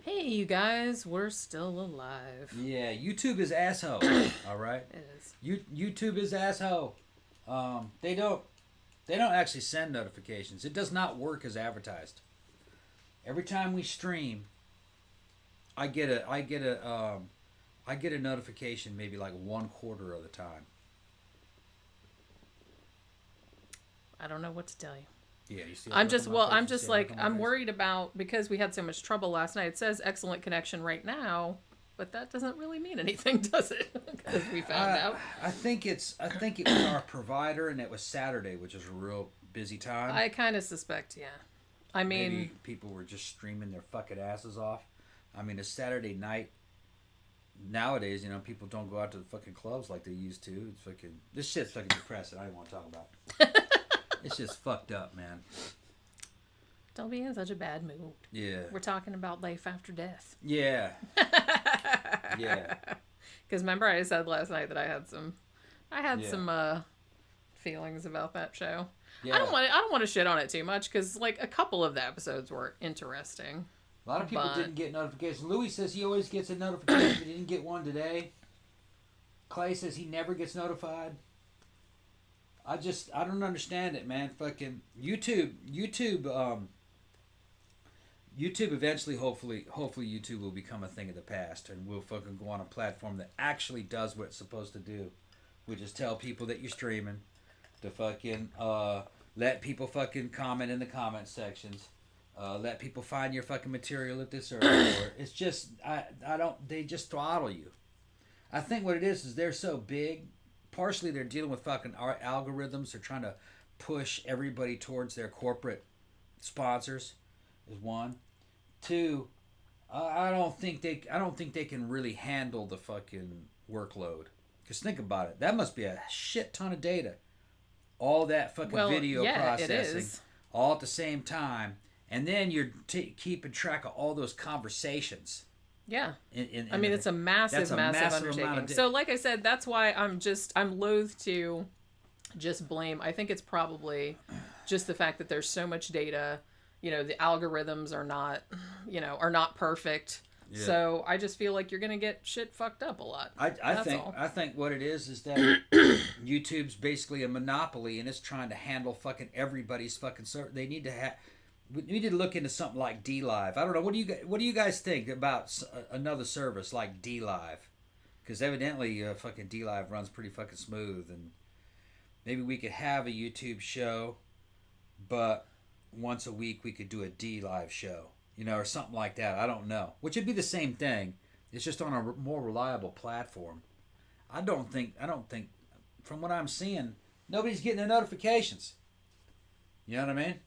Hey, you guys, we're still alive. Yeah, YouTube is asshole. All right. It is. YouTube is asshole. They don't actually send notifications. It does not work as advertised. Every time we stream, I get a notification maybe like 1/4 of the time. I don't know what to tell you. Yeah, you see. I'm worried about, because we had so much trouble last night. It says excellent connection right now, but that doesn't really mean anything, does it? Because we found out. I think it was our provider, and it was Saturday, which is a real busy time. I kind of suspect, yeah. I mean, maybe people were just streaming their fucking asses off. I mean, it's Saturday night. Nowadays, people don't go out to the fucking clubs like they used to. It's fucking, this shit's fucking depressing. I don't want to talk about it. It's just fucked up, man. Don't be in such a bad mood. Yeah. We're talking about life after death. Yeah. Yeah. Because remember I said last night that I had some feelings about that show. Yeah. I don't want to shit on it too much, because like a couple of the episodes were interesting. A lot of people didn't get notifications. Louis says he always gets a notification. He didn't get one today. Clay says he never gets notified. I don't understand it, man. Fucking YouTube eventually, hopefully YouTube will become a thing of the past, and we'll fucking go on a platform that actually does what it's supposed to do. We just tell people that you're streaming, to fucking let people fucking comment in the comment sections, let people find your fucking material if they search for it. It's just they just throttle you. I think what it is they're so big. Partially, they're dealing with fucking algorithms. They're trying to push everybody towards their corporate sponsors. Is one. Two, I don't think they can really handle the fucking workload. Because think about it, that must be a shit ton of data. All that fucking video processing, all at the same time, and then you're keeping track of all those conversations. Yeah. It's a massive undertaking. So like I said, that's why I'm loath to just blame. I think it's probably just the fact that there's so much data. The algorithms are not perfect. Yeah. So I just feel like you're going to get shit fucked up a lot. I think what it is that YouTube's basically a monopoly, and it's trying to handle fucking everybody's fucking service. We need to look into something like DLive. I don't know. What do you guys think about another service like DLive? Because evidently, fucking DLive runs pretty fucking smooth, and maybe we could have a YouTube show, but once a week we could do a DLive show, or something like that. I don't know. Which would be the same thing. It's just on a more reliable platform. I don't think. From what I'm seeing, nobody's getting the notifications. You know what I mean?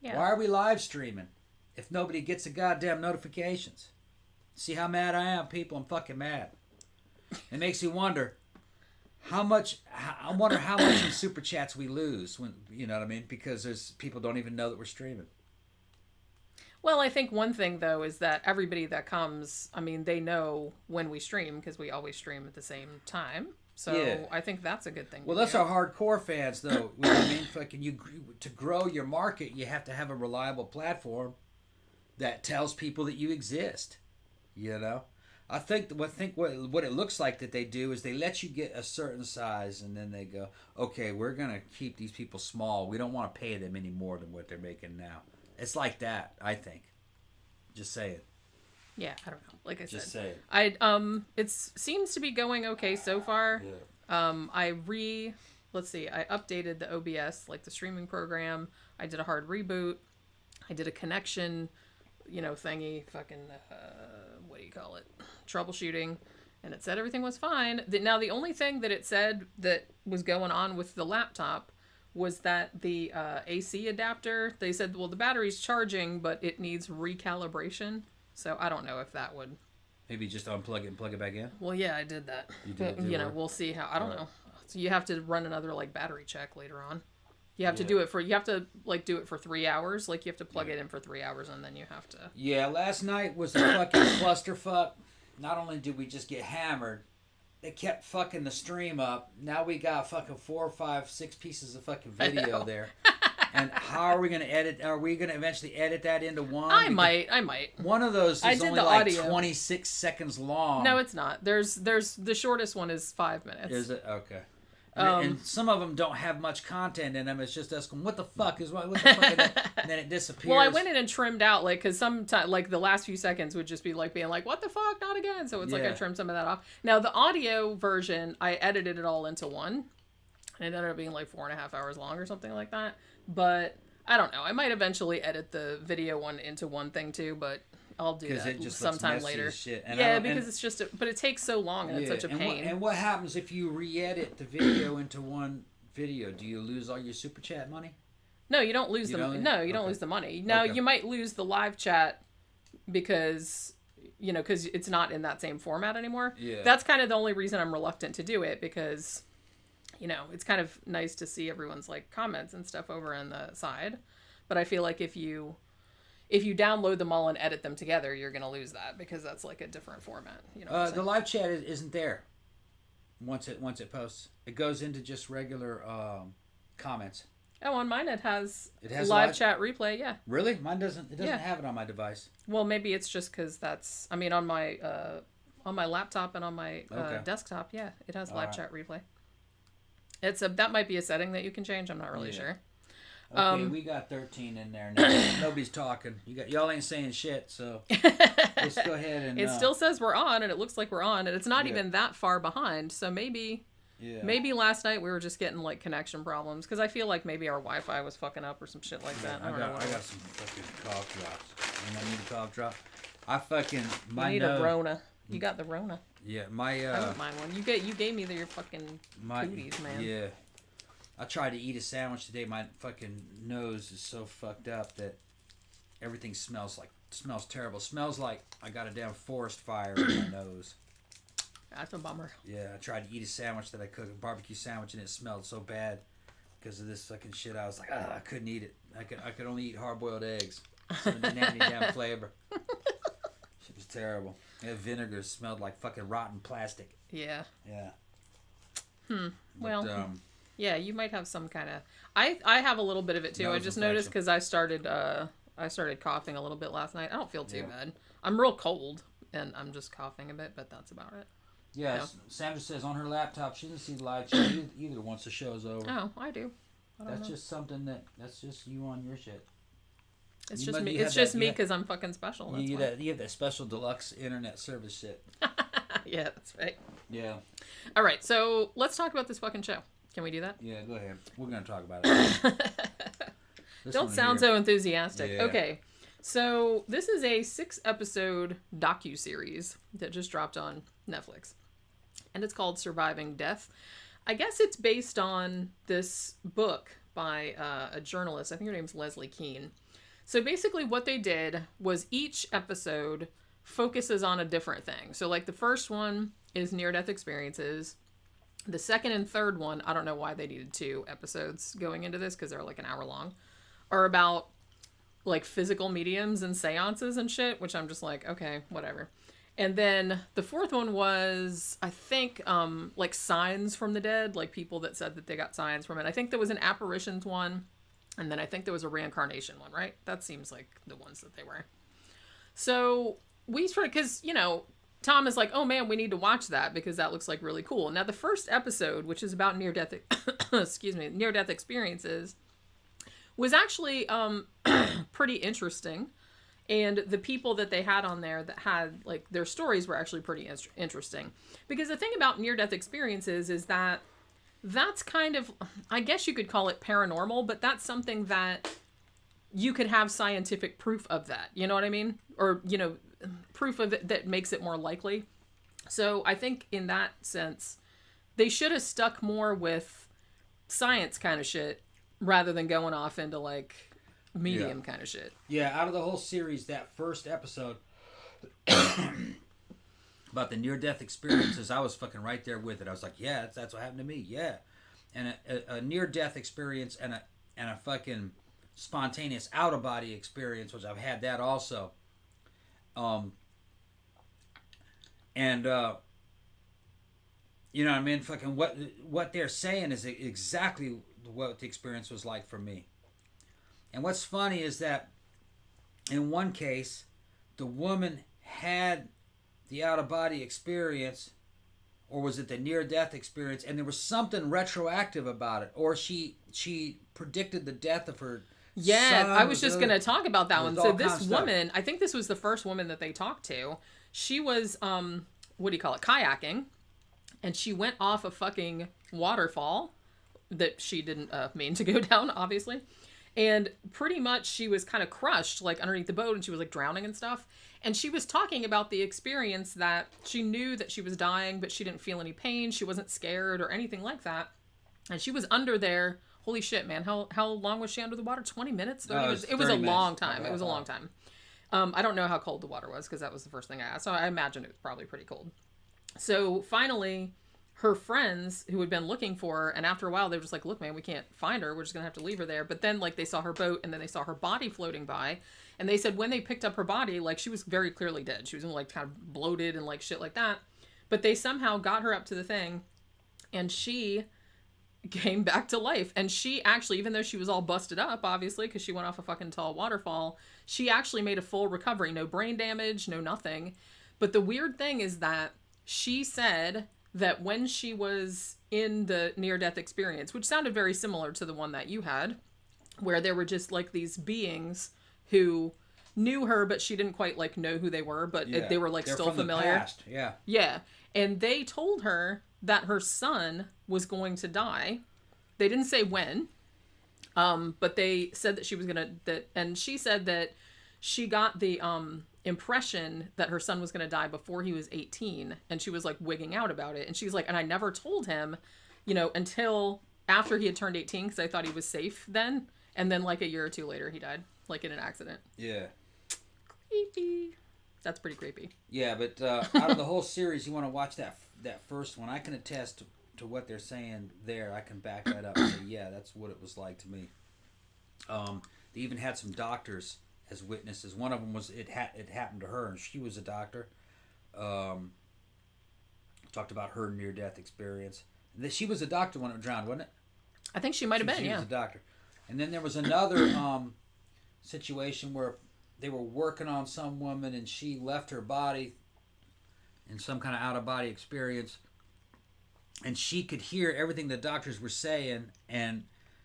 Yeah. Why are we live streaming if nobody gets the goddamn notifications? See how mad I am, people? I'm fucking mad. It makes you wonder how much in super chats we lose when, you know what I mean? Because there's people don't even know that we're streaming. Well, I think one thing though is that everybody that comes, they know when we stream, because we always stream at the same time. So yeah. I think that's a good thing. Well, that's our hardcore fans, though. You know what I mean? Fucking to grow your market, you have to have a reliable platform that tells people that you exist. I think what it looks like that they do is they let you get a certain size, and then they go, okay, we're gonna keep these people small. We don't want to pay them any more than what they're making now. It's like that, I think. Just say it. Yeah, I don't know. Like I said, just say it. It seems to be going okay so far. Yeah. I updated the OBS, like the streaming program. I did a hard reboot. I did a connection, thingy, fucking what do you call it? Troubleshooting, and it said everything was fine. Now the only thing that it said that was going on with the laptop was that the AC adapter. They said, well, the battery's charging, but it needs recalibration. So I don't know if that would... Maybe just unplug it and plug it back in? Well, yeah, I did that. You did? We'll see how... I don't know. So you have to run another, battery check later on. You have to do it for... You have to, do it for 3 hours. You have to plug it in for 3 hours, and then you have to... Yeah, last night was a fucking clusterfuck. Not only did we just get hammered, they kept fucking the stream up. Now we got fucking 4, 5, 6 pieces of fucking video there. And how are we going to edit? Are we going to eventually edit that into one? I might. One of those is only like audio. 26 seconds long. No, it's not. There's the shortest one is 5 minutes. Is it? Okay. And some of them don't have much content in them. It's just us going, what the fuck is what the fuck? And then it disappears. Well, I went in and trimmed out, like, because sometimes, like, the last few seconds would just be, like, being like, what the fuck? Not again. So it's like I trimmed some of that off. Now, the audio version, I edited it all into one. And it ended up being, like, 4.5 hours long or something like that. But, I don't know. I might eventually edit the video one into one thing, too, but... I'll do that it just sometime later. Shit. Because it's just, but it takes so long and it's such a pain. And what happens if you re-edit the video into one video? Do you lose all your super chat money? No, you don't lose you don't lose the money. Now you might lose the live chat because it's not in that same format anymore. Yeah. That's kind of the only reason I'm reluctant to do it because, it's kind of nice to see everyone's like comments and stuff over on the side, but I feel like if you download them all and edit them together, you're going to lose that because that's like a different format. The live chat isn't there once it posts. It goes into just regular comments. Oh, on mine it has live chat replay, yeah. Really? Mine doesn't. It doesn't have it on my device. Well, maybe it's just because that's... I mean, on my laptop and on my desktop, yeah, it has live chat replay. That might be a setting that you can change. I'm not really sure. Okay, we got 13 in there now. Nobody's talking. Y'all ain't saying shit, so let's go ahead and... It still says we're on, and it looks like we're on, and it's not even that far behind, so maybe last night we were just getting, like, connection problems, because I feel like maybe our Wi-Fi was fucking up or some shit like that. I got some fucking cough drops. I need a cough drop. I need a Rona. You got the Rona. Yeah, I don't mind one. You gave me your fucking cooties, man. Yeah. I tried to eat a sandwich today. My fucking nose is so fucked up that everything smells terrible. Smells like I got a damn forest fire in my nose. That's a bummer. Yeah, I tried to eat a sandwich that I cooked, a barbecue sandwich, and it smelled so bad because of this fucking shit. I was like, I couldn't eat it. I could only eat hard-boiled eggs. So it didn't have any damn flavor. Shit was terrible. The vinegar smelled like fucking rotten plastic. Yeah. Yeah. Well... Yeah, you might have some kind of... I have a little bit of it, too. I just noticed because I started coughing a little bit last night. I don't feel too bad. I'm real cold, and I'm just coughing a bit, but that's about it. Yeah, Sandra says on her laptop she doesn't see the live chat either once the show's over. Oh, I do. That's just something that's just you on your shit. It's just me. It's just me because I'm fucking special. You have that special deluxe internet service shit. Yeah, that's right. Yeah. All right, so let's talk about this fucking show. Can we do that? Yeah, go ahead. We're going to talk about it. Don't sound so enthusiastic. Yeah. Okay, so this is a 6-episode docuseries that just dropped on Netflix. And it's called Surviving Death. I guess it's based on this book by a journalist. I think her name's Leslie Kean. So basically what they did was each episode focuses on a different thing. So like the first one is near-death experiences. The second and third one, I don't know why they needed 2 episodes going into this because they're like an hour long, are about like physical mediums and seances and shit, which I'm just like, okay, whatever. And then the fourth one was, I think, like signs from the dead, like people that said that they got signs from it. I think there was an apparitions one, and then I think there was a reincarnation one, right? That seems like the ones that they were. So we sort of, because, Tom is like, oh man, we need to watch that because that looks like really cool. Now the first episode, which is about near-death, near-death experiences, was actually pretty interesting. And the people that they had on there that had, like, their stories were actually pretty interesting. Because the thing about near-death experiences is that that's kind of, I guess you could call it paranormal, but that's something that you could have scientific proof of that. You know what I mean? Or, proof of it that makes it more likely. So I think in that sense, they should have stuck more with science kind of shit rather than going off into like medium kind of shit. Yeah, out of the whole series, that first episode about the near-death experiences, I was fucking right there with it. I was like, yeah, that's what happened to me. Yeah. And a near-death experience and a fucking spontaneous out-of-body experience, which I've had that also. You know what I mean? Fucking what they're saying is exactly what the experience was like for me. And what's funny is that in one case, the woman had the out-of-body experience, or was it the near-death experience, and there was something retroactive about it, or she predicted the death of her son. I was just going to talk about that one. So this woman, stuff. I think this was the first woman that they talked to. She was, kayaking, and she went off a fucking waterfall that she didn't mean to go down, obviously. And pretty much she was kind of crushed, like, underneath the boat, and she was, like, drowning and stuff. And she was talking about the experience that she knew that she was dying, but she didn't feel any pain. She wasn't scared or anything like that. And she was under there. Holy shit, man. How long was she under the water? 20 minutes? It was a long time. It was a long time. I don't know how cold the water was, because that was the first thing I asked. So I imagine it was probably pretty cold. So finally, her friends who had been looking for her, and after a while they were just like, look, man, we can't find her. We're just going to have to leave her there. But then, like, they saw her boat, and then they saw her body floating by. And they said when they picked up her body, like, she was very clearly dead. She was, like, kind of bloated and, like, shit like that. But they somehow got her up to the thing, and she came back to life. And she actually, even though she was all busted up, obviously, because she went off a fucking tall waterfall, she actually made a full recovery. No brain damage, no nothing. But the weird thing is that she said that when she was in the near-death experience, which sounded very similar to the one that you had, where there were just, like, these beings who knew her, but she didn't quite, like, know who they were, but they were, like, still familiar. The past. Yeah. Yeah. And they told her that her son was going to die. They didn't say when, but they said that she was going to, and she said that she got the impression that her son was going to die before he was 18, and she was, like, wigging out about it. And she's like, and I never told him, until after he had turned 18, because I thought he was safe then. And then, like, a year or two later, he died, like, in an accident. Yeah. Creepy. That's pretty creepy. Yeah, but out of the whole series, you want to watch that first one. I can attest to what they're saying there. I can back that up and say, yeah, that's what it was like to me. They even had some doctors as witnesses. One of them was it happened to her, and she was a doctor. Talked about her near-death experience. She was a doctor when it drowned, wasn't it? I think she might have been, She yeah. was a doctor. And then there was another situation where they were working on some woman, and she left her body in some kind of out-of-body experience, and she could hear everything the doctors were saying and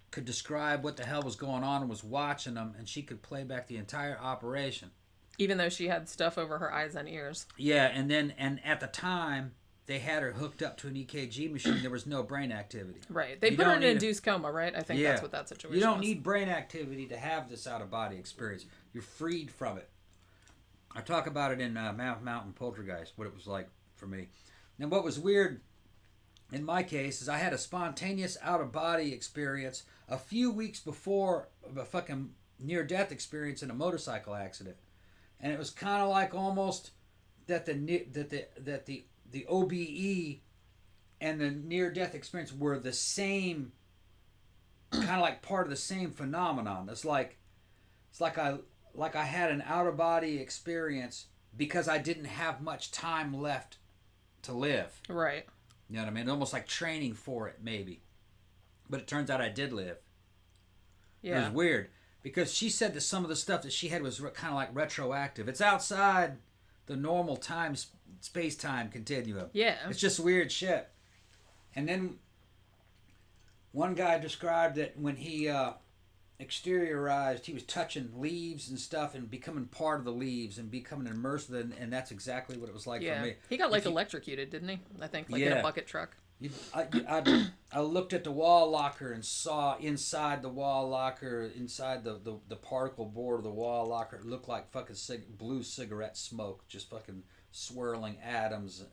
could describe what the hell was going on and was watching them, and she could play back the entire operation. Even though she had stuff over her eyes and ears. Yeah, and at the time, they had her hooked up to an EKG machine. There was no brain activity. Right. They put her in an induced coma, right? I think that's what that situation was. You don't need brain activity to have this out-of-body experience. You're freed from it. I talk about it in Mountain Poltergeist, what it was like for me. Now, what was weird in my case is I had a spontaneous out-of-body experience a few weeks before a fucking near-death experience in a motorcycle accident. And it was kind of like almost that the OBE and the near-death experience were the same, kind of like part of the same phenomenon. It's like I had an out-of-body experience because I didn't have much time left to live. Right. You know what I mean? Almost like training for it, maybe. But it turns out I did live. Yeah. It was weird. Because she said that some of the stuff that she had was kind of like retroactive. It's outside the normal space-time continuum. Yeah. It's just weird shit. And then one guy described that when he exteriorized, he was touching leaves and stuff and becoming part of the leaves and becoming immersed in, and that's exactly what it was like for me. He got electrocuted, didn't he? I think, in a bucket truck. I looked at the wall locker and saw inside the wall locker, inside the particle board of the wall locker, it looked like fucking blue cigarette smoke, just fucking swirling atoms.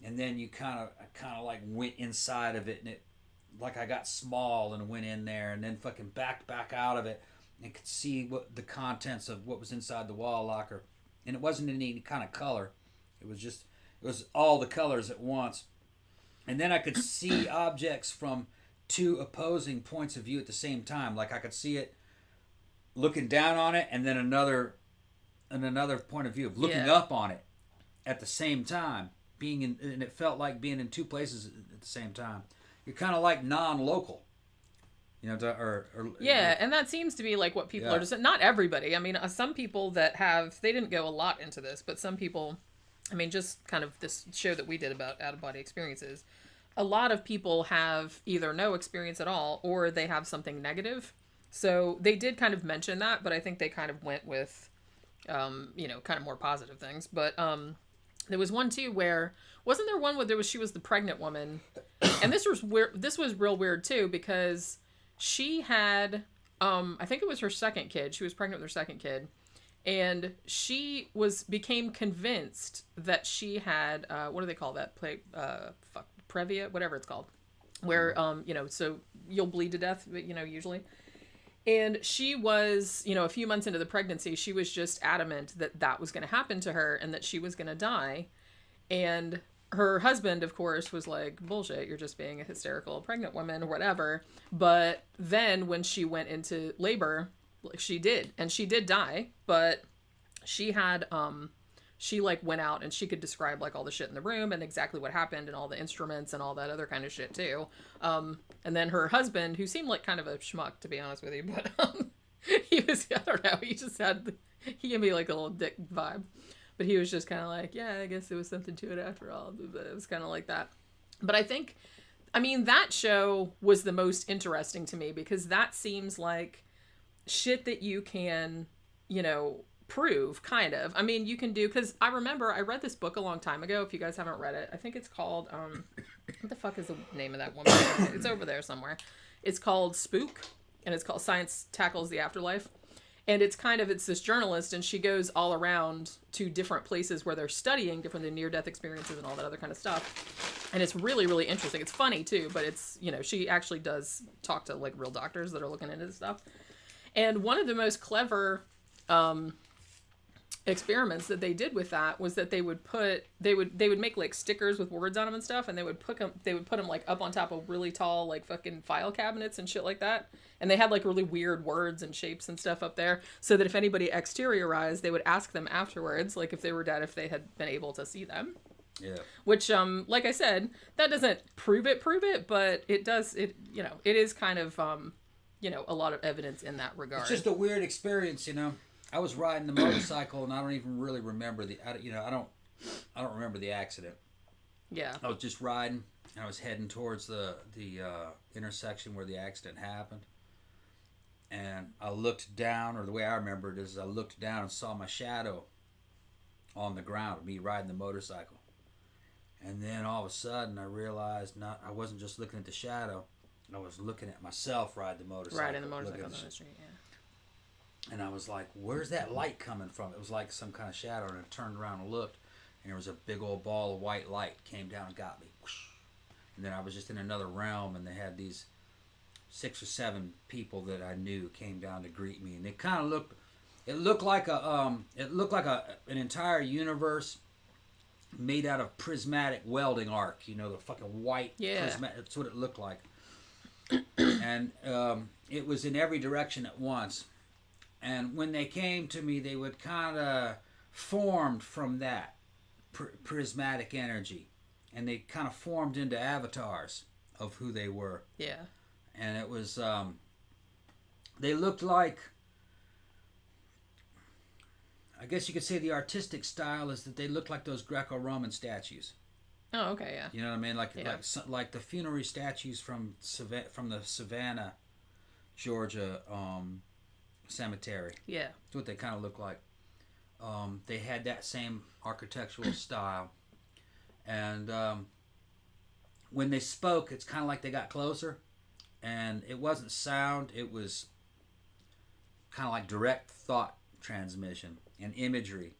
And then you kind of like went inside of it, and it, like I got small and went in there, and then fucking backed back out of it and could see what the contents of what was inside the wall locker. And it wasn't any kind of color. It was all the colors at once. And then I could see objects from two opposing points of view at the same time. Like I could see it looking down on it, and then another point of view of looking up on it at the same time. And it felt like being in two places at the same time. You're kind of like non-local. You know, yeah, and that seems to be like what people are just, not everybody. I mean, some people that they didn't go a lot into this, but some people, I mean, just kind of this show that we did about out-of-body experiences, a lot of people have either no experience at all or they have something negative. So they did kind of mention that, but I think they kind of went with, you know, kind of more positive things. But there was one too where, wasn't there one where she was the pregnant woman, and this was weird. This was real weird too, because she had, I think it was her second kid. She was pregnant with her second kid, and she became convinced that she had, what do they call that? Previa, whatever it's called, where, you know, so you'll bleed to death, you know, usually. And she was, you know, a few months into the pregnancy, she was just adamant that that was going to happen to her and that she was going to die. And her husband, of course, was like, bullshit, you're just being a hysterical pregnant woman or whatever. But then when she went into labor, she did. And she did die. But she had, she like went out and she could describe like all the shit in the room and exactly what happened and all the instruments and all that other kind of shit too. And then her husband, who seemed like kind of a schmuck, to be honest with you, but he was, I don't know, he gave me like a little dick vibe. But he was just kind of like, yeah, I guess there was something to it after all. But it was kind of like that. But I think, I mean, that show was the most interesting to me because that seems like shit that you can, you know, prove, kind of. I mean, you can do, because I remember I read this book a long time ago. If you guys haven't read it, I think it's called, what the fuck is the name of that woman? It's over there somewhere. It's called Spook, and it's called Science Tackles the Afterlife. And it's this journalist, and she goes all around to different places where they're studying different near-death experiences and all that other kind of stuff. And it's really, really interesting. It's funny, too, but it's, you know, she actually does talk to, like, real doctors that are looking into this stuff. And one of the most clever experiments that they did with that was that they would make, like, stickers with words on them and stuff, and they would put them, like, up on top of really tall, like, fucking file cabinets and shit like that. And they had like really weird words and shapes and stuff up there so that if anybody exteriorized, they would ask them afterwards, like if they were dead, if they had been able to see them. Yeah. Which, like I said, that doesn't prove it, but it does, you know, it is kind of, you know, a lot of evidence in that regard. It's just a weird experience, you know. I was riding the motorcycle and I don't even really remember I don't remember the accident. Yeah. I was just riding and I was heading towards the intersection where the accident happened. And I looked down, or the way I remember it is I looked down and saw my shadow on the ground, me riding the motorcycle. And then all of a sudden I realized I wasn't just looking at the shadow, I was looking at myself riding the motorcycle. Riding the motorcycle on the street, yeah. And I was like, where's that light coming from? It was like some kind of shadow, and I turned around and looked, and there was a big old ball of white light came down and got me. And then I was just in another realm, and they had these 6 or 7 people that I knew came down to greet me, and they kind of looked like an entire universe made out of prismatic welding arc, you know, the fucking white prismatic, that's what it looked like. And it was in every direction at once, and when they came to me, they would kind of formed from that prismatic energy, and they kind of formed into avatars of who they were. Yeah. And it was, they looked like, I guess you could say the artistic style is that they looked like those Greco-Roman statues. Oh, okay, yeah. You know what I mean? Like the funerary statues from the Savannah, Georgia cemetery. Yeah. That's what they kind of look like. They had that same architectural style. And when they spoke, it's kind of like they got closer. And it wasn't sound, it was kind of like direct thought transmission and imagery.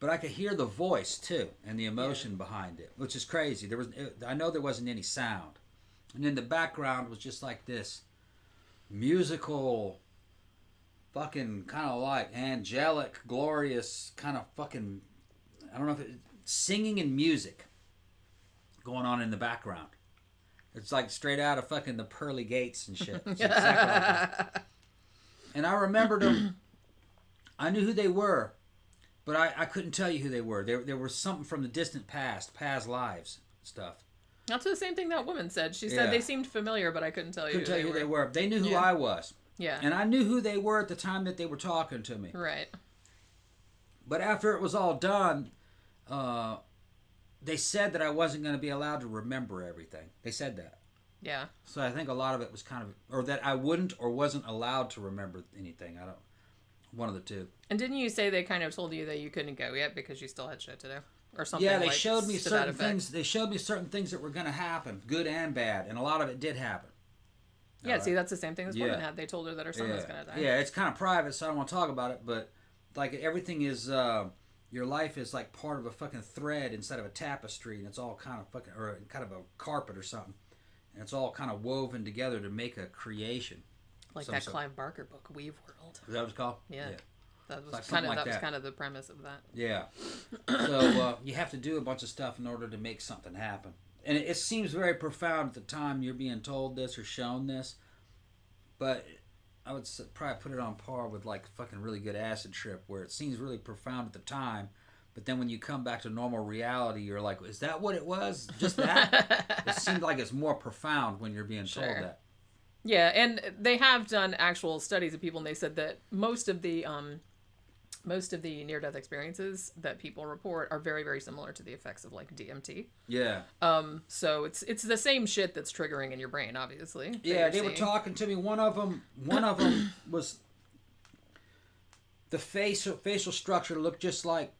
But I could hear the voice too and the emotion behind it, which is crazy. I know there wasn't any sound. And in the background was just like this musical, fucking kind of like angelic, glorious kind of fucking, I don't know if singing and music going on in the background. It's like straight out of fucking the pearly gates and shit. It's exactly like that. And I remembered them. I knew who they were, but I couldn't tell you who they were. There was something from the distant past lives stuff. That's the same thing that woman said. She said they seemed familiar, but I couldn't tell you who they were. They knew who I was. Yeah. And I knew who they were at the time that they were talking to me. Right. But after it was all done, they said that I wasn't going to be allowed to remember everything. They said that. Yeah. So I think a lot of it was kind of, or that I wouldn't or wasn't allowed to remember anything. I don't, one of the two. And didn't you say they kind of told you that you couldn't go yet because you still had shit to do? Or something Yeah, they like showed me to certain that effect? things. They showed me certain things that were going to happen, good and bad. And a lot of it did happen. Yeah, see, that's the same thing this woman had. They told her that her son was going to die. Yeah, it's kind of private, so I don't want to talk about it. But, like, everything is, your life is like part of a fucking thread instead of a tapestry. And it's all kind of fucking, or kind of a carpet or something. And it's all kind of woven together to make a creation. Like that Clive Barker book, Weave World. Is that what it's called? Yeah. That was like kind of like was kind of the premise of that. Yeah. So you have to do a bunch of stuff in order to make something happen. And it seems very profound at the time you're being told this or shown this. But I would probably put it on par with like fucking really good acid trip, where it seems really profound at the time. But then when you come back to normal reality, you're like, is that what it was? Just that? It seemed like it's more profound when you're being told that. Yeah, and they have done actual studies of people, and they said that most of the near-death experiences that people report are very, very similar to the effects of like DMT. Yeah. So it's the same shit that's triggering in your brain, obviously. Yeah, they were talking to me. One of them was the facial structure looked just like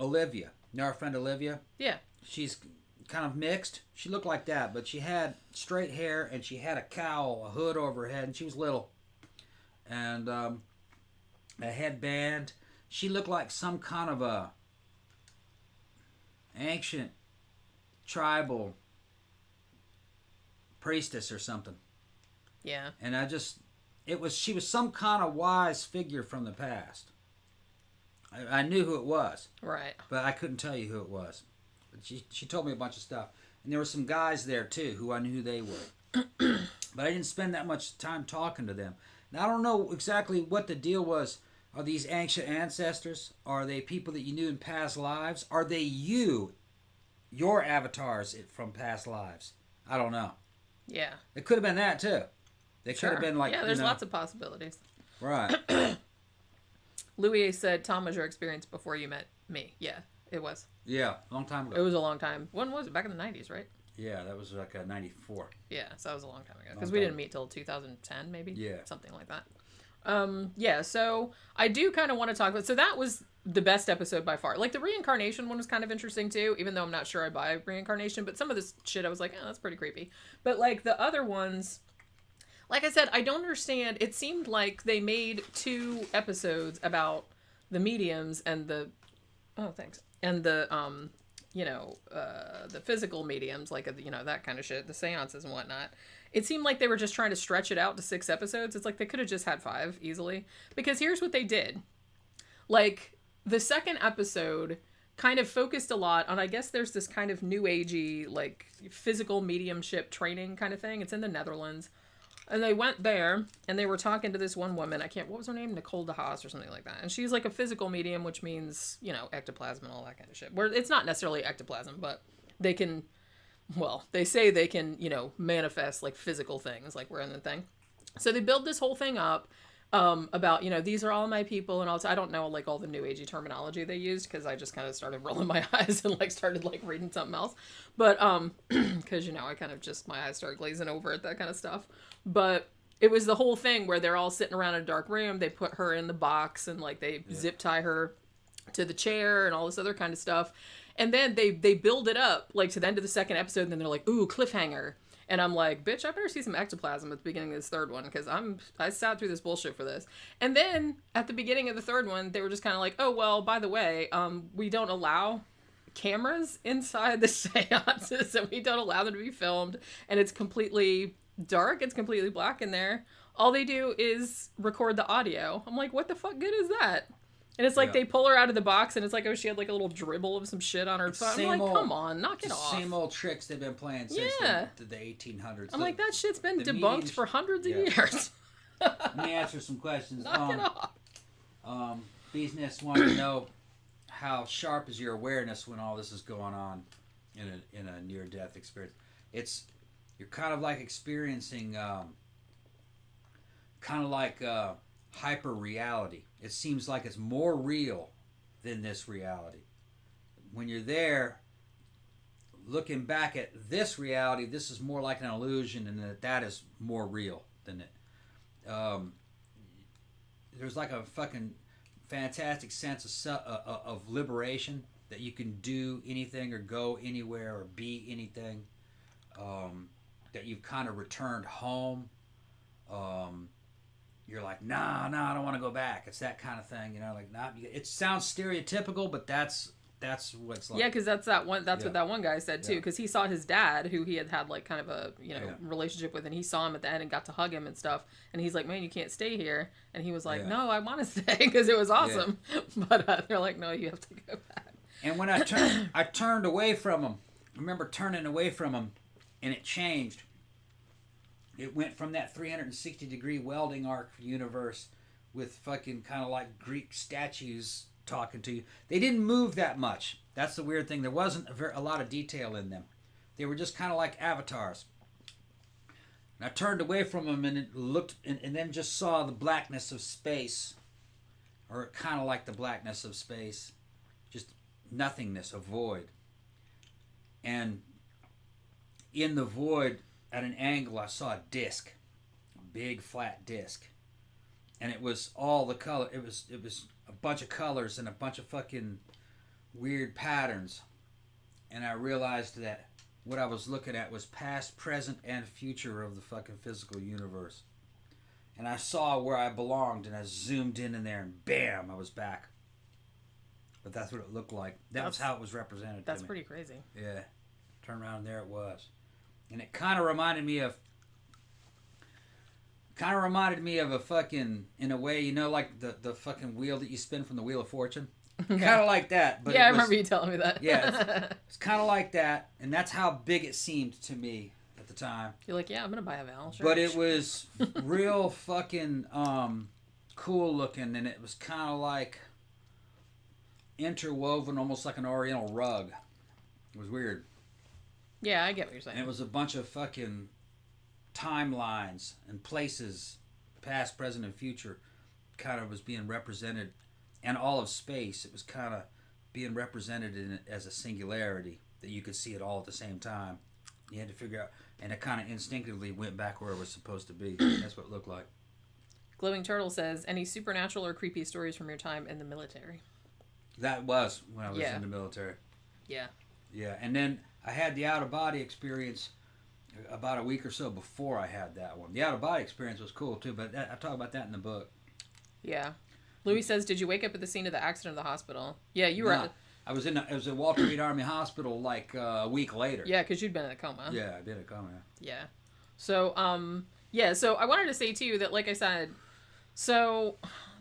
Olivia. You know our friend Olivia? Yeah. She's kind of mixed. She looked like that, but she had straight hair and she had a cowl, a hood over her head, and she was little. And a headband. She looked like some kind of a ancient tribal priestess or something. Yeah. And she was some kind of wise figure from the past. I knew who it was. Right. But I couldn't tell you who it was. But she told me a bunch of stuff. And there were some guys there too who I knew who they were. But I didn't spend that much time talking to them. Now I don't know exactly what the deal was. Are these ancient ancestors? Are they people that you knew in past lives? Are they your avatars from past lives? I don't know. Yeah. It could have been that too. They could have been like, yeah, there's lots of possibilities. Right. Louis said, Tom was your experience before you met me. Yeah, it was. Yeah, a long time ago. It was a long time. When was it? Back in the 90s, right? Yeah, that was like 94. Yeah, so that was a long time ago. Because we didn't meet till 2010, maybe? Yeah. Something like that. Yeah, so I do kind of want to talk about... So that was the best episode by far. Like, the reincarnation one was kind of interesting, too, even though I'm not sure I buy reincarnation. But some of this shit, I was like, oh, that's pretty creepy. But, like, the other ones... Like I said, I don't understand. It seemed like they made 2 episodes about the mediums and the... Oh, thanks. And the, the physical mediums, like, that kind of shit, the seances and whatnot. It seemed like they were just trying to stretch it out to 6 episodes. It's like they could have just had 5 easily. Because here's what they did. Like, the second episode kind of focused a lot on, I guess there's this kind of new agey, like, physical mediumship training kind of thing. It's in the Netherlands. And they went there, and they were talking to this one woman. What was her name? Nicole de Haas or something like that. And she's like a physical medium, which means, ectoplasm and all that kind of shit. Where it's not necessarily ectoplasm, but they can, they say they can, manifest like physical things, like we're in the thing. So they build this whole thing up about, these are all my people. And also, I don't know, like, all the new agey terminology they used, because I just kind of started rolling my eyes and, like, started, like, reading something else. But, because, I kind of just, my eyes started glazing over at that kind of stuff. But it was the whole thing where they're all sitting around in a dark room. They put her in the box and, like, they zip tie her to the chair and all this other kind of stuff. And then they build it up, like, to the end of the second episode, and then they're like, ooh, cliffhanger. And I'm like, bitch, I better see some ectoplasm at the beginning of this third one, because I sat through this bullshit for this. And then at the beginning of the third one, they were just kind of like, oh, well, by the way, we don't allow cameras inside the seances, and we don't allow them to be filmed, and it's completely dark, it's completely black in there. All they do is record the audio. I'm like, what the fuck good is that? And it's like they pull her out of the box, and it's like, oh, she had like a little dribble of some shit on her phone. I'm like, come on, knock it off. Same old tricks they've been playing since the 1800s. I'm like, that shit's been debunked for hundreds of years. Let me answer some questions. Knock it off. Business wanted to know, how sharp is your awareness when all this is going on in a near-death experience? you're kind of like experiencing kind of like hyper reality. It seems like it's more real than this reality. When you're there, looking back at this reality, this is more like an illusion, and that is more real than it. There's like a fucking fantastic sense of liberation, that you can do anything or go anywhere or be anything. That you've kind of returned home. You're like, nah, I don't want to go back. It's that kind of thing, you know. Like, nah. It sounds stereotypical, but that's what it's like. Yeah, because that's what that one guy said too. Because he saw his dad, who he had like kind of a relationship with, and he saw him at the end and got to hug him and stuff. And he's like, man, you can't stay here. And he was like, no, I want to stay because it was awesome. Yeah. But they're like, no, you have to go back. And when I turned away from him. I remember turning away from him, and it changed. It went from that 360-degree welding arc universe with fucking kind of like Greek statues talking to you. They didn't move that much. That's the weird thing. There wasn't a lot of detail in them. They were just kind of like avatars. And I turned away from them and looked, and then just saw the blackness of space, or kind of like the blackness of space, just nothingness, a void. And in the void, at an angle, I saw a disc, a big flat disc, and it was all the color. It was a bunch of colors and a bunch of fucking weird patterns, and I realized that what I was looking at was past, present, and future of the fucking physical universe. And I saw where I belonged, and I zoomed in there, and bam, I was back. But that's what it looked like. That was how it was represented. That's to me. pretty crazy. Yeah, turn around, and there it was. And it kind of reminded me of a fucking, in a way, you know, like the fucking wheel that you spin from the Wheel of Fortune. Kind of like that. But I remember you telling me that. Yeah, it's kind of like that. And that's how big it seemed to me at the time. You're like, yeah, I'm going to buy a Val. Sure. But it was real fucking cool looking. And it was kind of like interwoven, almost like an oriental rug. It was weird. Yeah, I get what you're saying. And it was a bunch of fucking timelines and places, past, present, and future, kind of was being represented. And all of space, it was kind of being represented in it as a singularity, that you could see it all at the same time. You had to figure out, and it kind of instinctively went back where it was supposed to be. That's what it looked like. Glowing Turtle says, any supernatural or creepy stories from your time in the military? That was when I was in the military. Yeah. Yeah, and then I had the out-of-body experience about a week or so before I had that one. The out-of-body experience was cool, too, but I talk about that in the book. Yeah. Louis says, did you wake up at the scene of the accident of the hospital? Yeah, you were at... I was at Walter Reed Army Hospital like a week later. Yeah, because you'd been in a coma. Yeah, I did a coma. Yeah. So, so I wanted to say, too, that, like I said, so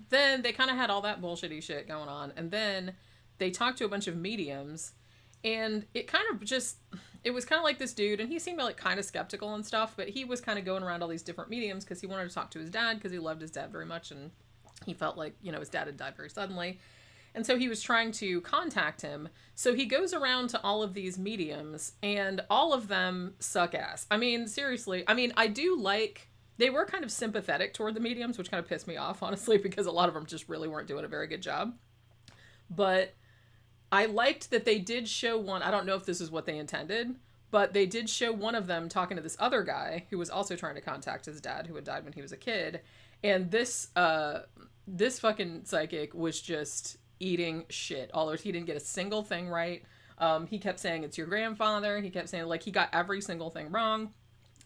then they kind of had all that bullshitty shit going on, and then they talked to a bunch of mediums, and it kind of just... It was kind of like this dude, and he seemed like kind of skeptical and stuff, but he was kind of going around all these different mediums because he wanted to talk to his dad because he loved his dad very much, and he felt like, his dad had died very suddenly. And so he was trying to contact him. So he goes around to all of these mediums, and all of them suck ass. I mean, seriously. I mean, I do like... They were kind of sympathetic toward the mediums, which kind of pissed me off, honestly, because a lot of them just really weren't doing a very good job. But I liked that they did show one... I don't know if this is what they intended, but they did show one of them talking to this other guy who was also trying to contact his dad, who had died when he was a kid. And this fucking psychic was just eating shit. Although he didn't get a single thing right. He kept saying, it's your grandfather. He kept saying, like, he got every single thing wrong.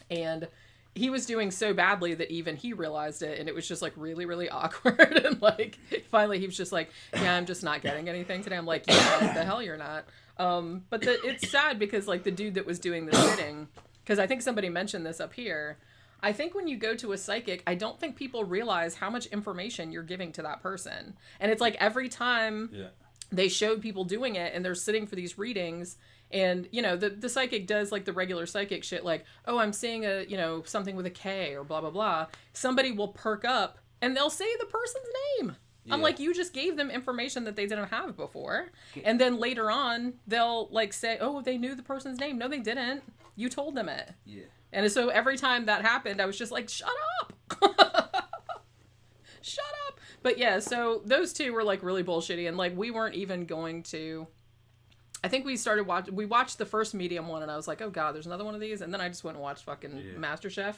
And he was doing so badly that even he realized it. And it was just, like, really, really awkward. And, like, finally he was just like, yeah, I'm just not getting anything today. I'm like, yeah, what the hell you're not. But it's sad because, like, the dude that was doing the sitting, because I think somebody mentioned this up here, I think when you go to a psychic, I don't think people realize how much information you're giving to that person. And it's like every time they showed people doing it and they're sitting for these readings and, the psychic does like the regular psychic shit, like, oh, I'm seeing something with a K or blah, blah, blah. Somebody will perk up and they'll say the person's name. Yeah. I'm like, you just gave them information that they didn't have before. And then later on, they'll like say, oh, they knew the person's name. No, they didn't. You told them it. Yeah. And so every time that happened, I was just like, shut up. Shut up. But yeah, so those two were like really bullshitty. And like, we weren't even going to, I think we watched the first Medium one and I was like, oh God, there's another one of these. And then I just went and watched fucking MasterChef.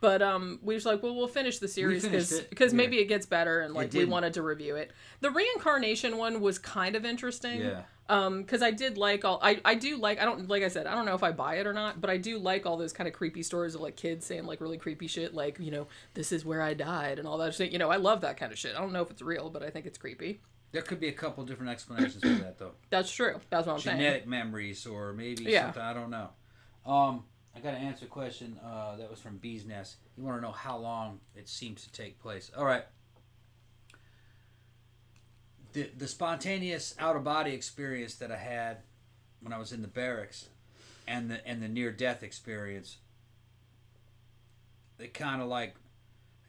But we was like, well, we'll finish the series because maybe it gets better and like we wanted to review it. The reincarnation one was kind of interesting. Yeah. Because I did like I do like, I don't know if I buy it or not, but I do like all those kind of creepy stories of like kids saying like really creepy shit, like, you know, this is where I died and all that shit. You know, I love that kind of shit. I don't know if it's real, but I think it's creepy. There could be a couple different explanations for that, though. That's true. That's what I'm saying. Genetic memories or maybe something. I don't know. I got to answer a question that was from Bee's Nest. You want to know how long it seems to take place. All right. The spontaneous out-of-body experience that I had when I was in the barracks and the near-death experience, they kind of like,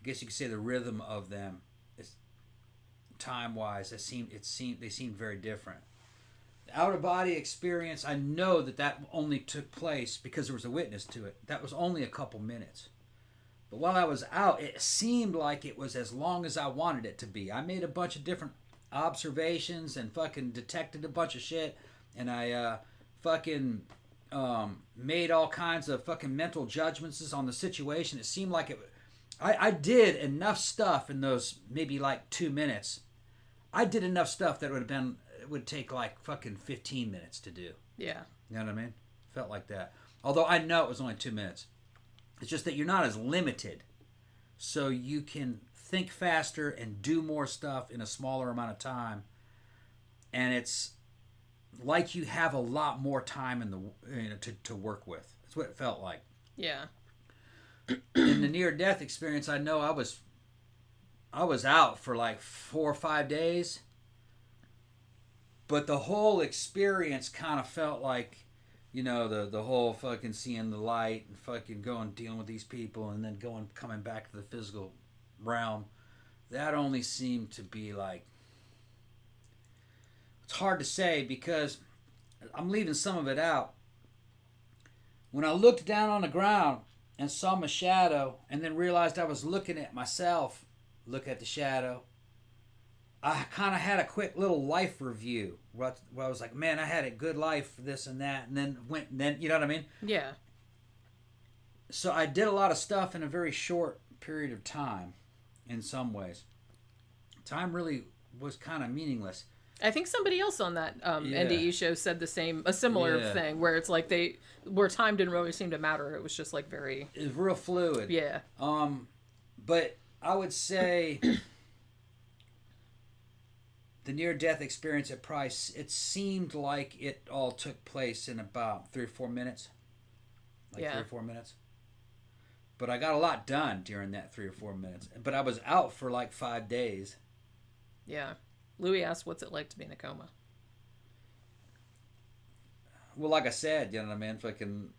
I guess you could say the rhythm of them, is time-wise, they seemed very different. The out-of-body experience, I know that only took place because there was a witness to it. That was only a couple minutes. But while I was out, it seemed like it was as long as I wanted it to be. I made a bunch of different observations and fucking detected a bunch of shit. And I fucking made all kinds of fucking mental judgments on the situation. It seemed like it... I did enough stuff in those maybe like 2 minutes. I did enough stuff that would take like fucking 15 minutes to do. Yeah. You know what I mean? Felt like that. Although I know it was only 2 minutes. It's just that you're not as limited. So you can think faster and do more stuff in a smaller amount of time. And it's like you have a lot more time to work with. That's what it felt like. Yeah. In the near-death experience, I know I was out for like 4 or 5 days. But the whole experience kind of felt like, you know, the whole fucking seeing the light and fucking dealing with these people and then coming back to the physical realm. That only seemed to be like, it's hard to say because I'm leaving some of it out. When I looked down on the ground and saw my shadow and then realized I was looking at myself, look at the shadow, I kind of had a quick little life review where I was like, man, I had a good life, this and that, and then you know what I mean? Yeah. So I did a lot of stuff in a very short period of time, in some ways. Time really was kind of meaningless. I think somebody else on that NDE show said a similar thing, where it's like where time didn't really seem to matter. It was just like it was real fluid. Yeah. But I would say the near-death experience, it seemed like it all took place in about 3 or 4 minutes. 3 or 4 minutes. But I got a lot done during that 3 or 4 minutes. But I was out for like 5 days. Yeah. Louis asked, what's it like to be in a coma? Well, like I said, you know what I mean? Fucking,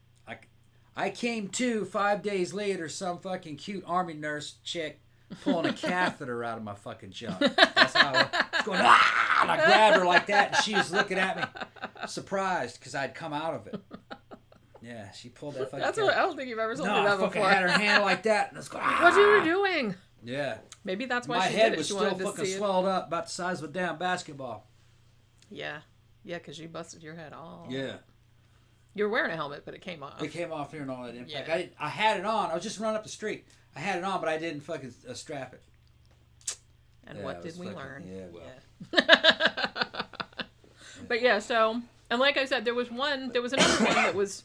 I came to 5 days later, some fucking cute army nurse chick pulling a catheter out of my fucking junk. That's how I was going, ah! And I grabbed her like that, and she was looking at me, surprised, because I'd come out of it. Yeah, she pulled that fucking catheter. I don't think you've ever told me that before. I fucking had her hand like that, and I was going, ah! What you were doing? Yeah. Maybe that's why my she head did it. was she still wanted fucking to see swelled up, about the size of a damn basketball. Yeah. Yeah, because you busted your head all. Yeah. You were wearing a helmet, but it came off. It came off during all that impact. Yeah. I had it on. I was just running up the street. I had it on, but I didn't fucking strap it. And what did we learn? Yeah, well. Yeah. But yeah, so, and like I said, there was another one that was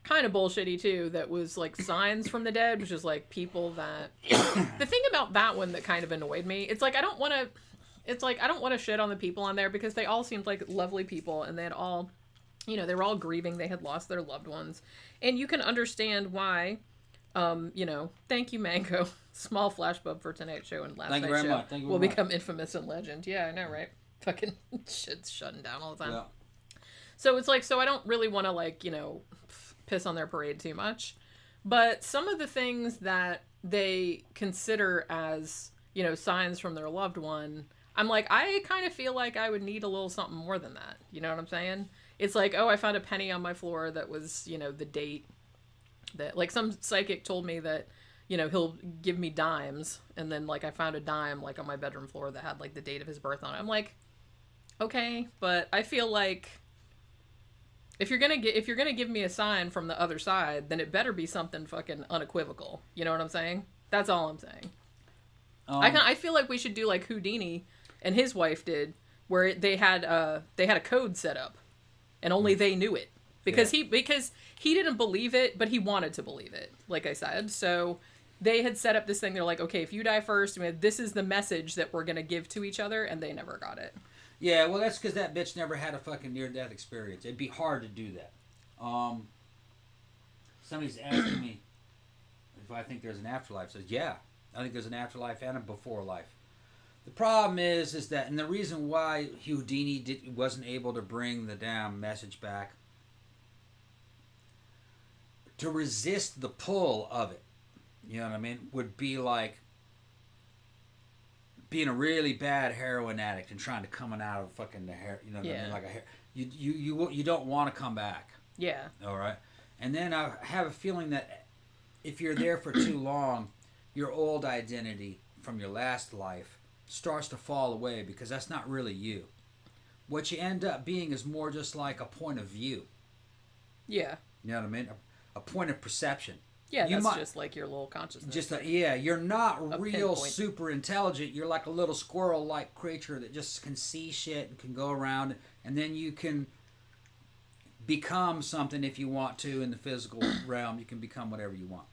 kind of bullshitty too, that was like signs from the dead, which is like people that, the thing about that one that kind of annoyed me, it's like, I don't want to shit on the people on there because they all seemed like lovely people and they had all, you know, they were all grieving. They had lost their loved ones. And you can understand why, you know, thank you, Mango. Small flashbulb for tonight's show and last Thank night's you show very much. will become infamous and legend. Yeah, I know, right? Fucking shit's shutting down all the time. Yeah. So it's like, so I don't really want to like, you know, piss on their parade too much. But some of the things that they consider as, you know, signs from their loved one, I'm like, I kind of feel like I would need a little something more than that. You know what I'm saying? It's like, oh, I found a penny on my floor that was, you know, the date that, like, some psychic told me that, you know, he'll give me dimes, and then, like, I found a dime, like, on my bedroom floor that had, like, the date of his birth on it. I'm like, okay, but I feel like if you're gonna give me a sign from the other side, then it better be something fucking unequivocal. You know what I'm saying? That's all I'm saying. I feel like we should do like Houdini and his wife did, where they had a code set up, and only they knew it because he didn't believe it, but he wanted to believe it. Like I said, so they had set up this thing. They're like, okay, if you die first, I mean, this is the message that we're gonna give to each other, and they never got it. Yeah, well, that's because that bitch never had a fucking near-death experience. It'd be hard to do that. Somebody's asking me if I think there's an afterlife. Says, yeah, I think there's an afterlife and a before life. The problem is that, and the reason why Houdini wasn't able to bring the damn message back, to resist the pull of it, you know what I mean, would be like being a really bad heroin addict and trying to come out of fucking the hair, you know what I mean, like you don't want to come back. Yeah. All right. And then I have a feeling that if you're there for too long, your old identity from your last life starts to fall away because that's not really you. What you end up being is more just like a point of view. Yeah. You know what I mean? A point of perception. Yeah, that's just like your little consciousness. You're not real super intelligent. You're like a little squirrel-like creature that just can see shit and can go around, and then you can become something if you want to in the physical realm. You can become whatever you want.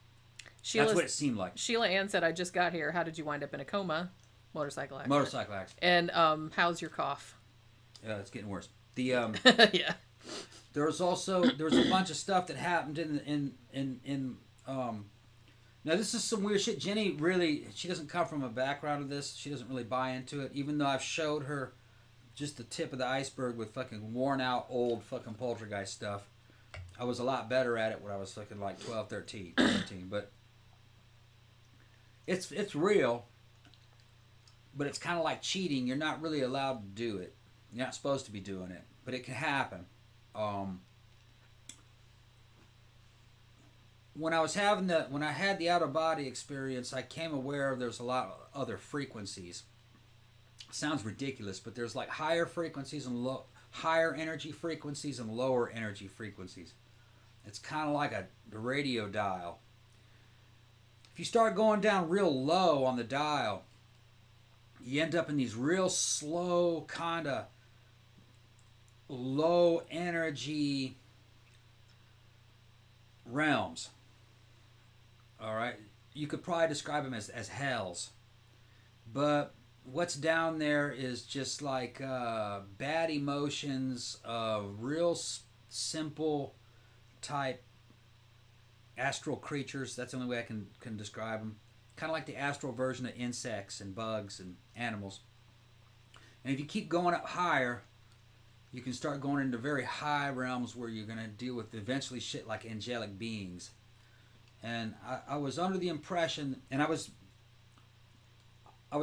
That's what it seemed like. Sheila Ann said, I just got here. How did you wind up in a coma? Motorcycle accident. Motorcycle accident. And how's your cough? Yeah, it's getting worse. The yeah. There was a bunch of stuff that happened in now this is some weird shit. Jenny she doesn't come from a background of this. She doesn't really buy into it, even though I've showed her just the tip of the iceberg with fucking worn out old fucking poltergeist stuff. I was a lot better at it when I was fucking like 12, 13, 14, but it's real, but it's kind of like cheating. You're not really allowed to do it. You're not supposed to be doing it, but it can happen. When I had the out of body experience, I came aware there's a lot of other frequencies. Sounds ridiculous, but there's like higher frequencies and higher energy frequencies and lower energy frequencies. It's kind of like a radio dial. If you start going down real low on the dial, you end up in these real slow, kind of low energy realms. All right, you could probably describe them as hells, but what's down there is just like bad emotions, real simple type astral creatures. That's the only way I can describe them. Kind of like the astral version of insects and bugs and animals. And if you keep going up higher, you can start going into very high realms where you're going to deal with eventually shit like angelic beings. And I was under the impression, and I was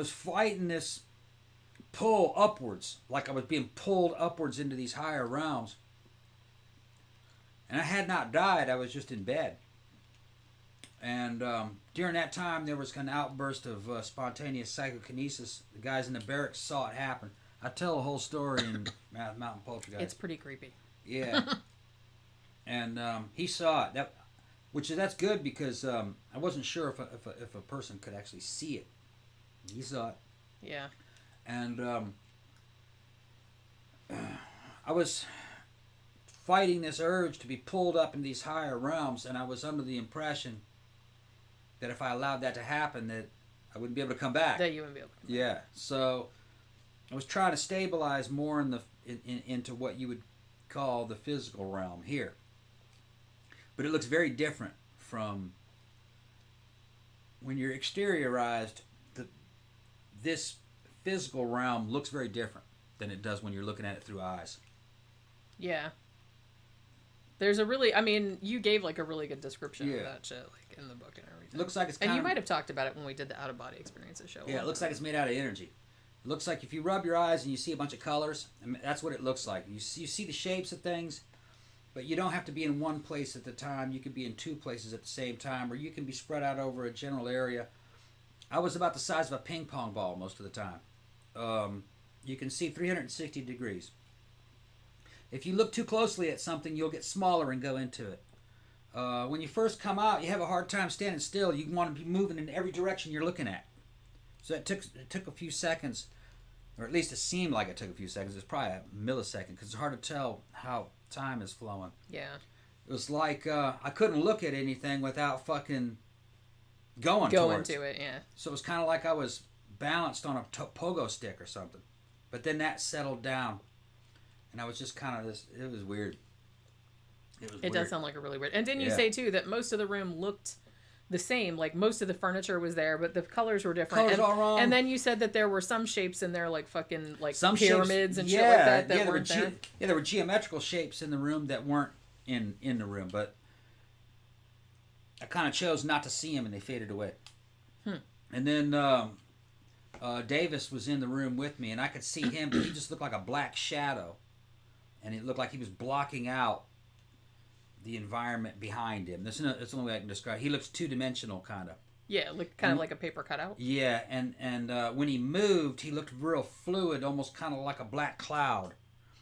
fighting this pull upwards, like I was being pulled upwards into these higher realms. And I had not died, I was just in bed. And during that time, there was an outburst of spontaneous psychokinesis. The guys in the barracks saw it happen. I tell the whole story in Mountain Poltergeist. It's pretty creepy. Yeah. And he saw it. That's good because I wasn't sure if a person could actually see it. He saw it. Yeah. And I was fighting this urge to be pulled up in these higher realms, and I was under the impression that if I allowed that to happen, that I wouldn't be able to come back. That you wouldn't be able to come back. Yeah. So I was trying to stabilize more into what you would call the physical realm here. But it looks very different from when you're exteriorized. This physical realm looks very different than it does when you're looking at it through eyes. Yeah. There's you gave like a really good description of that shit, like in the book and everything. Looks like it's and you might have talked about it when we did the out of body experiences show. Yeah, it looks like it's made out of energy. It looks like if you rub your eyes and you see a bunch of colors, I mean, that's what it looks like. You see the shapes of things, but you don't have to be in one place at the time. You could be in two places at the same time, or you can be spread out over a general area. I was about the size of a ping pong ball most of the time. You can see 360 degrees. If you look too closely at something, you'll get smaller and go into it. When you first come out, you have a hard time standing still. You want to be moving in every direction you're looking at. So it took a few seconds, or at least it seemed like it took a few seconds. It's probably a millisecond because it's hard to tell how time is flowing. Yeah. It was like I couldn't look at anything without fucking going to it, yeah. So it was kind of like I was balanced on a pogo stick or something. But then that settled down, and I was just kind of this. It was weird. It does sound like a really weird. And didn't you say too that most of the room looked the same? Like most of the furniture was there, but the colors were different. Colors all wrong. And then you said that there were some shapes in there, like fucking like some pyramids shapes, and shit like that weren't there. Yeah, there were geometrical shapes in the room that weren't in the room, but I kind of chose not to see them, and they faded away. And then Davis was in the room with me, and I could see him, but he just looked like a black shadow, and it looked like he was blocking out the environment behind him. That's the only way I can describe it. He looks two-dimensional, kind of. Yeah, kind of like a paper cutout. Yeah, and when he moved, he looked real fluid, almost kind of like a black cloud.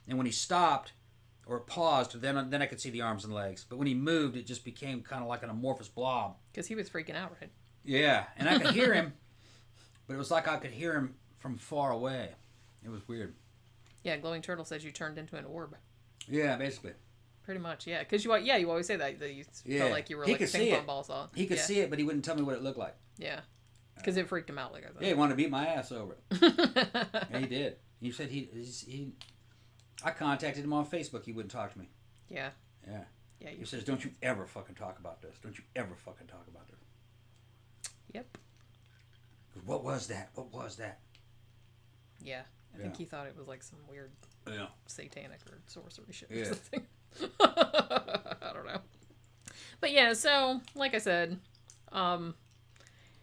And when he stopped or paused, then I could see the arms and legs. But when he moved, it just became kind of like an amorphous blob. Because he was freaking out, right? Yeah, and I could hear him, but it was like I could hear him from far away. It was weird. Yeah, Glowing Turtle says you turned into an orb. Yeah, basically. Pretty much, yeah. Because you always say that you felt like you were like a ping pong ball saw. He could see it, but he wouldn't tell me what it looked like. Yeah, because it freaked him out, like I thought. Yeah, he wanted to beat my ass over it. And he did. He said he. I contacted him on Facebook. He wouldn't talk to me. Yeah. Yeah. Yeah. He says, "Don't you ever fucking talk about this. Don't you ever fucking talk about this." Yep. What was that? What was that? Yeah. I think he thought it was like some weird satanic or sorcery shit or something. I don't know. But yeah, so, like I said,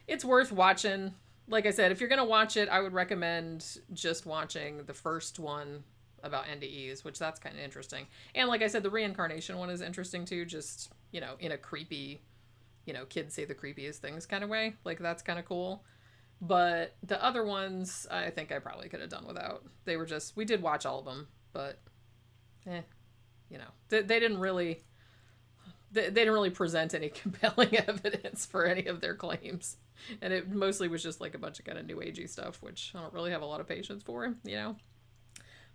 it's worth watching. Like I said, if you're going to watch it, I would recommend just watching the first one about NDEs, which that's kind of interesting. And like I said, the reincarnation one is interesting too, just, in a creepy, kids say the creepiest things kind of way. Like, that's kind of cool. But the other ones, I think I probably could have done without. They were just, we did watch all of them, but, they didn't really, they didn't really present any compelling evidence for any of their claims. And it mostly was just like a bunch of kind of new agey stuff, which I don't really have a lot of patience for,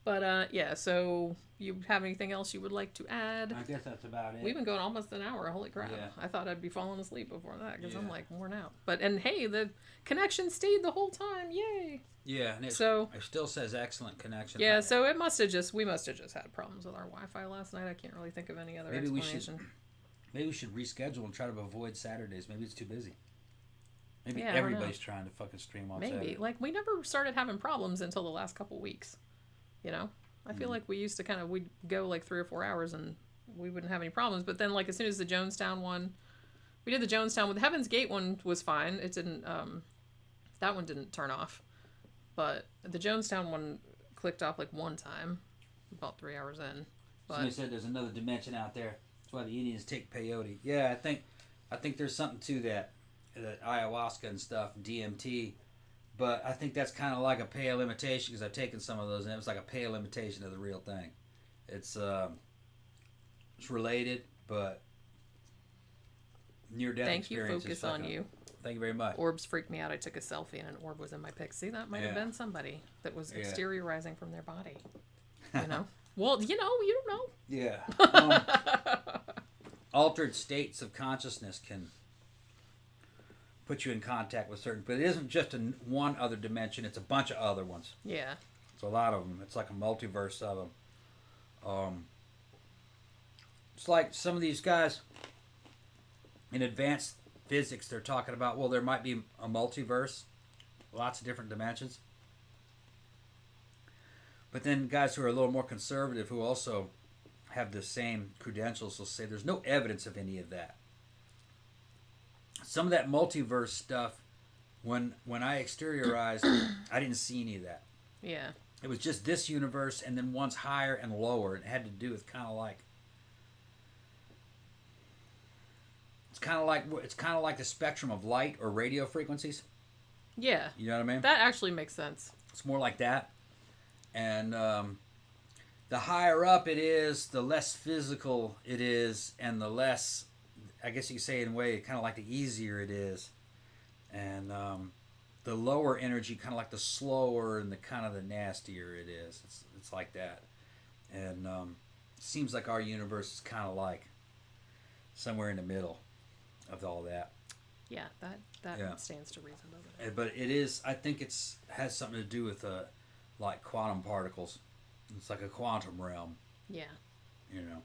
But, so you have anything else you would like to add? I guess that's about it. We've been going almost an hour. Holy crap. Yeah. I thought I'd be falling asleep before that because I'm like worn out. And hey, the connection stayed the whole time. Yay. Yeah. And it still says excellent connection. Yeah. So we must have just had problems with our Wi-Fi last night. I can't really think of any other explanation. Maybe we should reschedule and try to avoid Saturdays. Maybe it's too busy. Maybe everybody's trying to fucking stream on Saturday. Maybe. Like, we never started having problems until the last couple weeks. I feel like we used to we'd go like 3 or 4 hours and we wouldn't have any problems. But then, like, as soon as the Jonestown one, we did the Jonestown with the Heaven's Gate one was fine. It didn't, that one didn't turn off. But the Jonestown one clicked off like one time, about 3 hours in. But somebody said there's another dimension out there. That's why the Indians take peyote. Yeah, I think there's something to that ayahuasca and stuff, DMT. But I think that's kind of like a pale imitation because I've taken some of those and it was like a pale imitation of the real thing. It's related, but near-death experience. Thank you, focus on you. Thank you very much. Orbs freaked me out. I took a selfie and an orb was in my pic. See, that might have been somebody that was exteriorizing from their body. Well, you don't know. Yeah. Altered states of consciousness can put you in contact with certain, but it isn't just one other dimension, it's a bunch of other ones. Yeah. It's a lot of them. It's like a multiverse of them. It's like some of these guys in advanced physics, they're talking about, well, there might be a multiverse, lots of different dimensions. But then guys who are a little more conservative, who also have the same credentials, will say there's no evidence of any of that. Some of that multiverse stuff, when I exteriorized, I didn't see any of that. Yeah. It was just this universe, and then one's higher and lower. It had to do with kind of like it's kind of like the spectrum of light or radio frequencies. Yeah. You know what I mean? That actually makes sense. It's more like that, and the higher up it is, the less physical it is, and the less, I guess you could say in a way, kind of like the easier it is, and the lower energy, kind of like the slower and the kind of the nastier it is. It's like that, and it seems like our universe is kind of like somewhere in the middle of all that. Yeah, that stands to reason, doesn't it? But it is, I think has something to do with like quantum particles. It's like a quantum realm. Yeah. You know,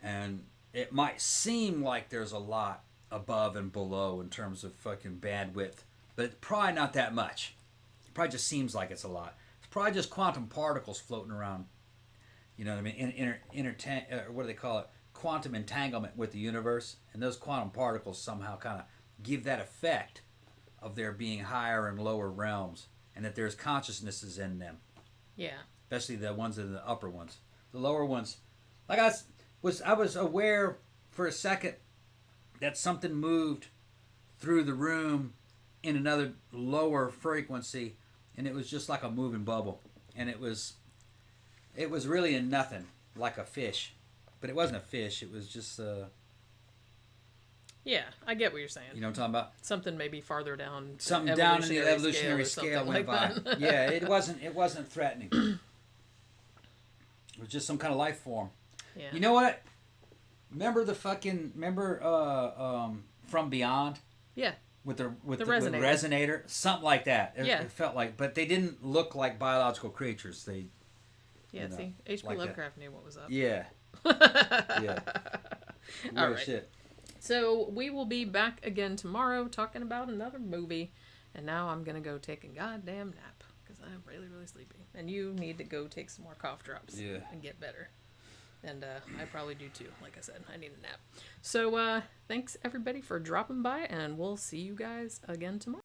and it might seem like there's a lot above and below in terms of fucking bandwidth, but it's probably not that much. It probably just seems like it's a lot. It's probably just quantum particles floating around. You know what I mean? What do they call it? Quantum entanglement with the universe, and those quantum particles somehow kind of give that effect of there being higher and lower realms, and that there's consciousnesses in them. Yeah. Especially the ones in the upper ones. The lower ones, like I was aware for a second that something moved through the room in another lower frequency, and it was just like a moving bubble, and it was really in nothing, like a fish, but it wasn't a fish. It was just yeah, I get what you're saying. You know what I'm talking about? Something maybe farther down. Something down in the evolutionary scale went by. Yeah, it wasn't threatening. It was just some kind of life form. Yeah. You know what? Remember From Beyond? Yeah. With the resonator. Resonator? Something like that. It felt like, but they didn't look like biological creatures. They. Yeah. See, H.P. Lovecraft knew what was up. Yeah. Yeah. All right. Shit. So we will be back again tomorrow talking about another movie. And now I'm going to go take a goddamn nap because I'm really, really sleepy. And you need to go take some more cough drops and get better. And I probably do too. Like I said, I need a nap. So thanks everybody for dropping by, and we'll see you guys again tomorrow.